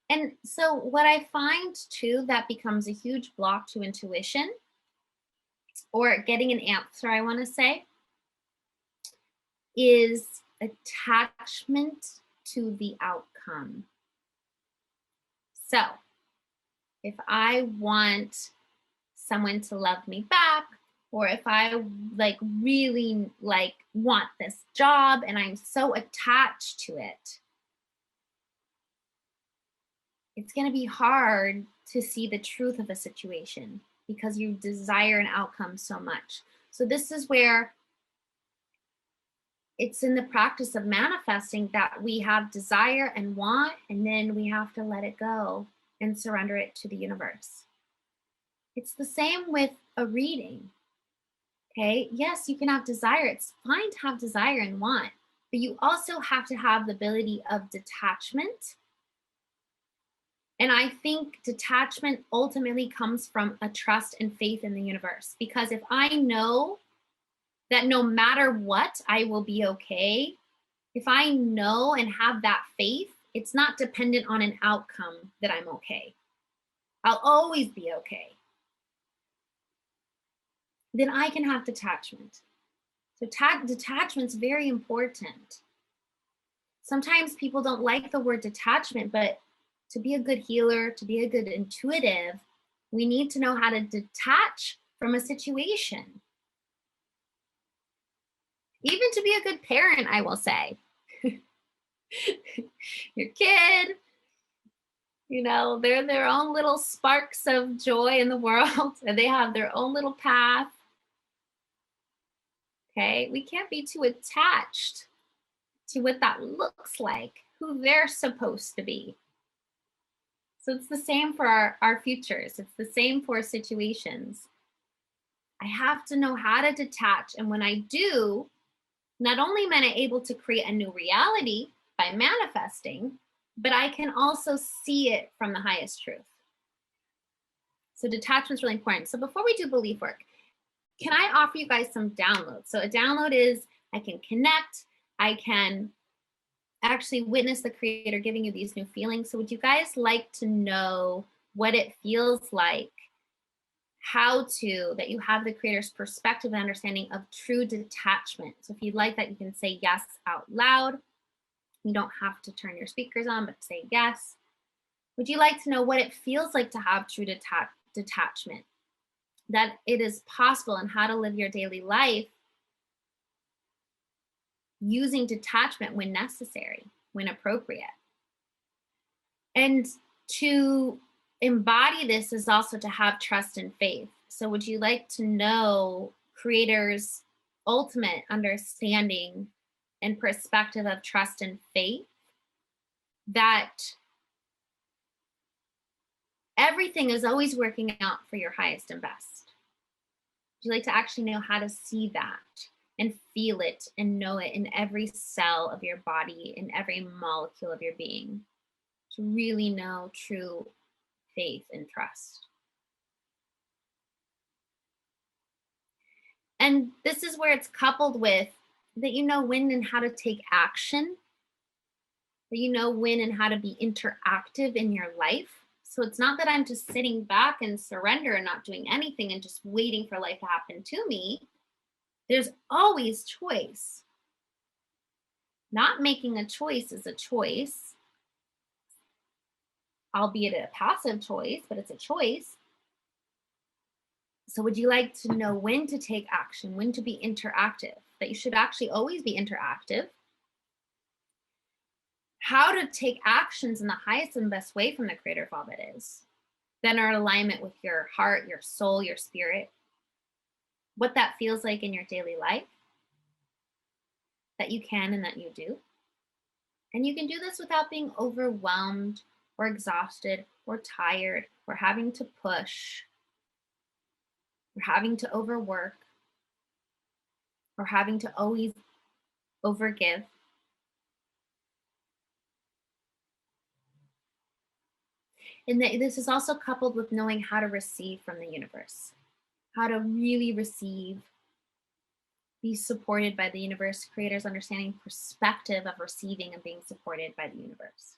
And so what I find too that becomes a huge block to intuition or getting an answer, I want to say, is attachment to the outcome. So if I want someone to love me back, or if I like really like want this job and I'm so attached to it, it's going to be hard to see the truth of a situation because you desire an outcome so much. So this is where it's in the practice of manifesting that we have desire and want, and then we have to let it go and surrender it to the universe. It's the same with a reading. Okay. Yes, you can have desire. It's fine to have desire and want, but you also have to have the ability of detachment. And I think detachment ultimately comes from a trust and faith in the universe. Because if I know that no matter what, I will be okay, if I know and have that faith, it's not dependent on an outcome that I'm okay. I'll always be okay. Then I can have detachment. So detachment's very important. Sometimes people don't like the word detachment, but to be a good healer, to be a good intuitive, we need to know how to detach from a situation. Even to be a good parent, I will say. Your kid, they're their own little sparks of joy in the world, and they have their own little path. Okay, we can't be too attached to what that looks like, who they're supposed to be. So it's the same for our futures. It's the same for situations. I have to know how to detach. And when I do, not only am I able to create a new reality by manifesting, but I can also see it from the highest truth. So detachment is really important. So before we do belief work, can I offer you guys some downloads? So a download is I can connect, I can actually witness the creator giving you these new feelings. So would you guys like to know what it feels like, that you have the creator's perspective and understanding of true detachment? So if you'd like that, you can say yes out loud. You don't have to turn your speakers on, but say yes. Would you like to know what it feels like to have true detachment? That it is possible, and how to live your daily life using detachment when necessary, when appropriate. And to embody this is also to have trust and faith. So would you like to know creator's ultimate understanding and perspective of trust and faith? That everything is always working out for your highest and best. Would you like to actually know how to see that and feel it and know it in every cell of your body, in every molecule of your being? To really know true faith and trust. And this is where it's coupled with that you know when and how to take action, that you know when and how to be interactive in your life. So it's not that I'm just sitting back and surrender and not doing anything and just waiting for life to happen to me. There's always choice. Not making a choice is a choice, albeit a passive choice, but it's a choice. So would you like to know when to take action, when to be interactive? That you should actually always be interactive. How to take actions in the highest and best way from the creator of all that is. Then are in alignment with your heart, your soul, your spirit. What that feels like in your daily life. That you can and that you do. And you can do this without being overwhelmed or exhausted or tired or having to push or having to overwork or having to always overgive. And this is also coupled with knowing how to receive from the universe, how to really receive, be supported by the universe, creator's understanding perspective of receiving and being supported by the universe.